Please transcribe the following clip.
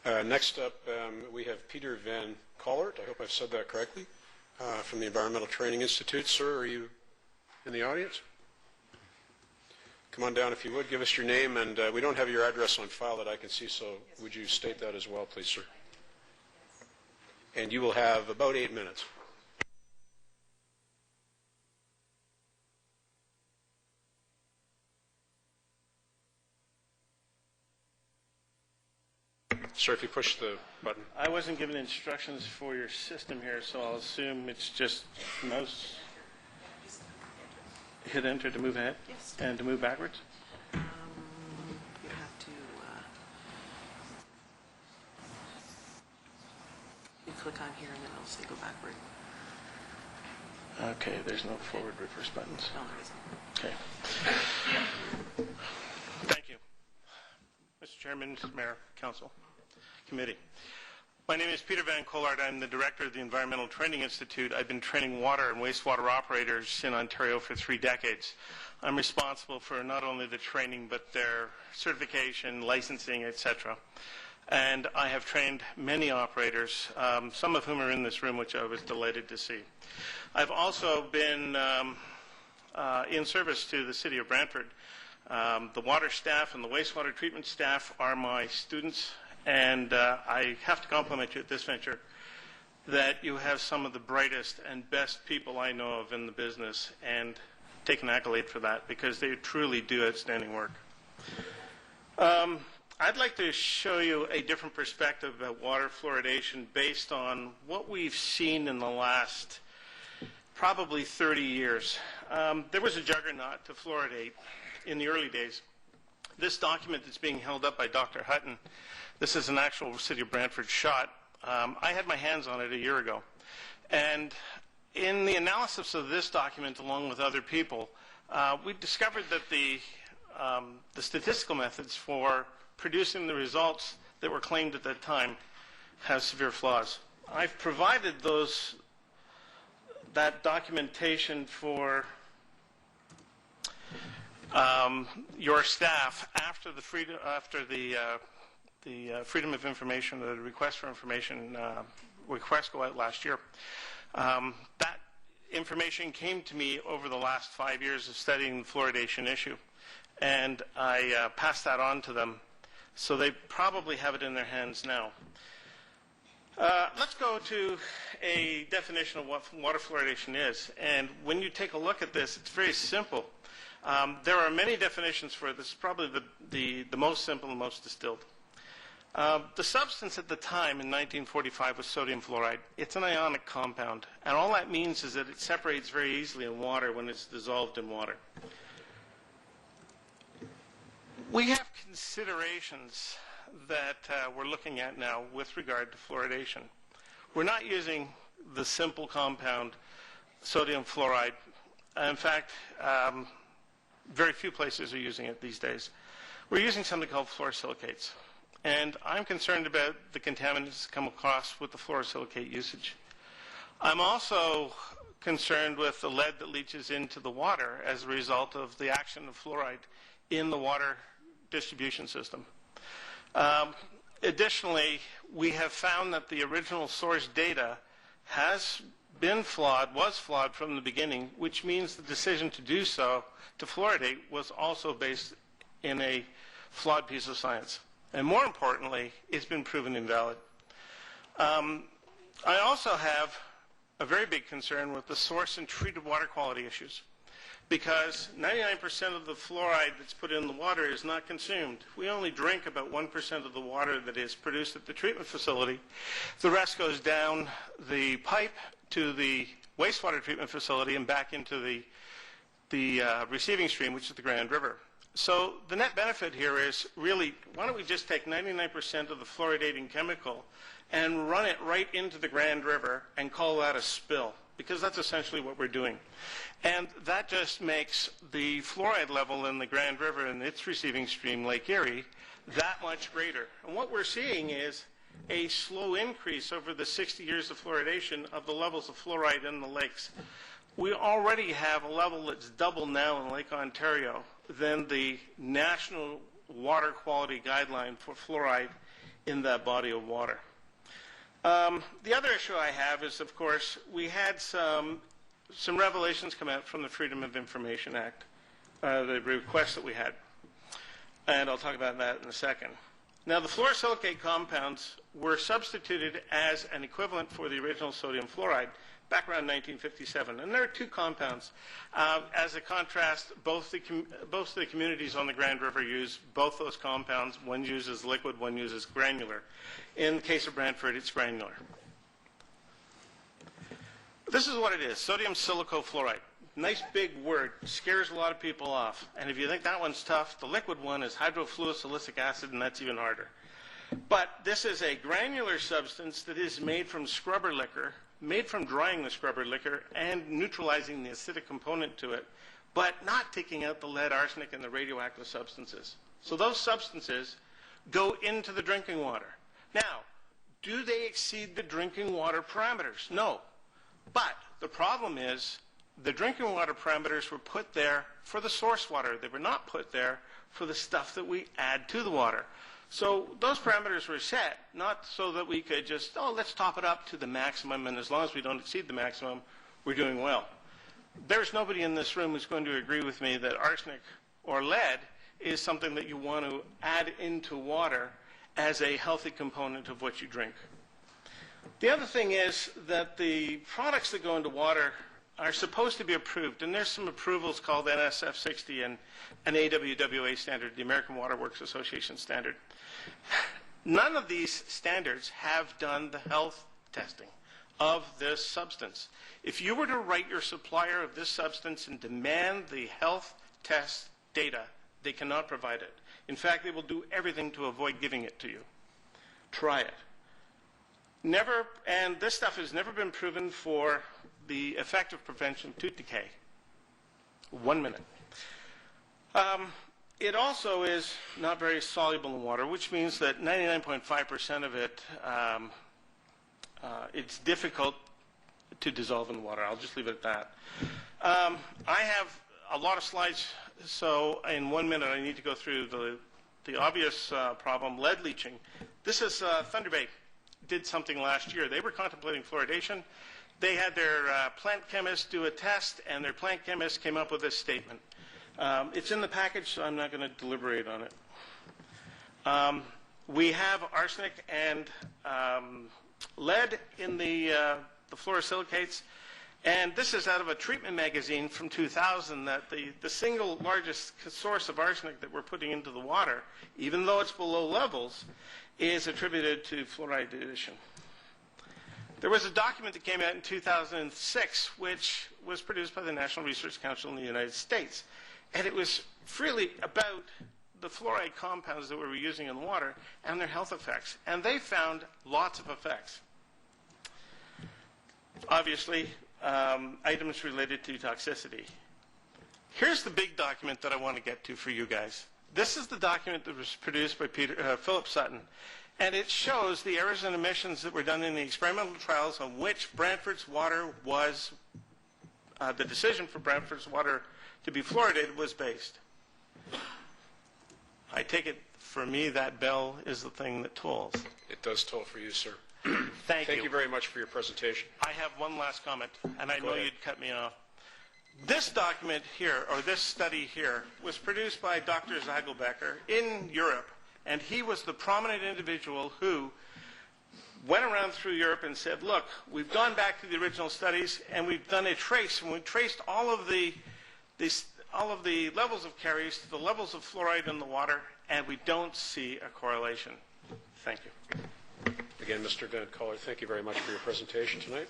Next up, we have Peter Van Caulart. I hope I've said that correctly, from the Environmental Training Institute. Sir, are you in the audience? Come on down if you would. Give us your name, and we don't have your address on file that I can see, so would you state that as well, please, sir? And you will have about 8 minutes. Sir, if you push the button. I wasn't given instructions for your system here, so I'll assume it's just mouse. Hit enter to move ahead? Yes. And to move backwards? You have to you click on here and then it'll say go backward. Okay, there's no forward reverse buttons. No, there isn't. Okay. Thank you. Mr. Chairman, Mr. Mayor, Council, Committee. My name is Peter Van Caulart. I'm the director of the Environmental Training Institute. I've been training water and wastewater operators in Ontario for 3 decades. I'm responsible for not only the training, but their certification, licensing, etc. And I have trained many operators, some of whom are in this room, which I was delighted to see. I've also been in service to the city of Brantford. The water staff and the wastewater treatment staff are my students. And I have to compliment you at this venture that you have some of the brightest and best people I know of in the business, and take an accolade for that because they truly do outstanding work. I'd like to show you a different perspective about water fluoridation based on what we've seen in the last probably 30 years. There was a juggernaut to fluoridate in the early days. This document that's being held up by Dr. Hutton, this is an actual City of Brantford shot. I had my hands on it a year ago. And in the analysis of this document, along with other people, we discovered that the statistical methods for producing the results that were claimed at that time have severe flaws. I've provided that documentation for your staff after the freedom of information, the request for information request go out last year. That information came to me over the last 5 years of studying the fluoridation issue, and I passed that on to them, so they probably have it in their hands now. Let's go to a definition of what water fluoridation is, and when you take a look at this, it's very simple. There are many definitions for it. This is probably the most simple and most distilled. The substance at the time in 1945 was sodium fluoride. It's an ionic compound, and all that means is that it separates very easily in water when it's dissolved in water. We have considerations that we're looking at now with regard to fluoridation. We're not using the simple compound sodium fluoride. In fact, very few places are using it these days. We're using something called fluorosilicates. And I'm concerned about the contaminants that come across with the fluorosilicate usage. I'm also concerned with the lead that leaches into the water as a result of the action of fluoride in the water distribution system. Additionally, we have found that the original source data has been flawed, was flawed from the beginning, which means the decision to do so, to fluoridate, was also based in a flawed piece of science. And more importantly, it's been proven invalid. I also have a very big concern with the source and treated water quality issues, because 99% of the fluoride that's put in the water is not consumed. We only drink about 1% of the water that is produced at the treatment facility. The rest goes down the pipe to the wastewater treatment facility and back into the receiving stream, which is the Grand River. So the net benefit here is really, why don't we just take 99% of the fluoridating chemical and run it right into the Grand River and call that a spill, because that's essentially what we're doing. And that just makes the fluoride level in the Grand River and its receiving stream, Lake Erie, that much greater. And what we're seeing is a slow increase over the 60 years of fluoridation of the levels of fluoride in the lakes. We already have a level that's double now in Lake Ontario than the national water quality guideline for fluoride in that body of water. The other issue I have is, of course, we had some revelations come out from the Freedom of Information Act, the request that we had. And I'll talk about that in a second. Now, the fluorosilicate compounds were substituted as an equivalent for the original sodium fluoride back around 1957. And there are two compounds. As a contrast, both the communities on the Grand River use both those compounds. One uses liquid, one uses granular. In the case of Brantford, it's granular. This is what it is, sodium silicofluoride. Nice big word, scares a lot of people off. And if you think that one's tough, the liquid one is hydrofluosilicic acid, and that's even harder. But this is a granular substance that is made from scrubber liquor, made from drying the scrubber liquor and neutralizing the acidic component to it, but not taking out the lead, arsenic, and the radioactive substances. So those substances go into the drinking water. Now, do they exceed the drinking water parameters? No. But the problem is the drinking water parameters were put there for the source water. They were not put there for the stuff that we add to the water. So those parameters were set not so that we could just, let's top it up to the maximum, and as long as we don't exceed the maximum, we're doing well. There's nobody in this room who's going to agree with me that arsenic or lead is something that you want to add into water as a healthy component of what you drink. The other thing is that the products that go into water are supposed to be approved, and there's some approvals called NSF 60 and an AWWA standard, the American Water Works Association standard. None of these standards have done the health testing of this substance. If you were to write your supplier of this substance and demand the health test data, they cannot provide it. In fact, they will do everything to avoid giving it to you. Try it. Never, and this stuff has never been proven for the effective prevention of tooth decay. 1 minute. It also is not very soluble in water, which means that 99.5% of it, it's difficult to dissolve in water. I'll just leave it at that. I have a lot of slides, so in 1 minute I need to go through the obvious problem, lead leaching. This is Thunder Bay did something last year. They were contemplating fluoridation. They had their plant chemist do a test, and their plant chemist came up with this statement. It's in the package, so I'm not going to deliberate on it. We have arsenic and lead in the fluorosilicates, and this is out of a treatment magazine from 2000 that the single largest source of arsenic that we're putting into the water, even though it's below levels, is attributed to fluoride addition. There was a document that came out in 2006 which was produced by the National Research Council in the United States, and it was really about the fluoride compounds that we were using in water and their health effects, and they found lots of effects. Obviously, items related to toxicity. Here's the big document that I want to get to for you guys. This is the document that was produced by Philip Sutton, and it shows the errors and omissions that were done in the experimental trials on which Brantford's water was, the decision for Brantford's water to be fluoridated was based. I take it, for me, that bell is the thing that tolls. It does toll for you, sir. Thank you. Thank you very much for your presentation. I have one last comment, and I Go know ahead. you'd cut me off. This document here, or this study here, was produced by Dr. Zagelbecker in Europe, and he was the prominent individual who went around through Europe and said, look, we've gone back to the original studies, and we've done a trace, and we've traced all of the levels of caries to the levels of fluoride in the water, and we don't see a correlation. Thank you. Again, Mr. Caulart, thank you very much for your presentation tonight.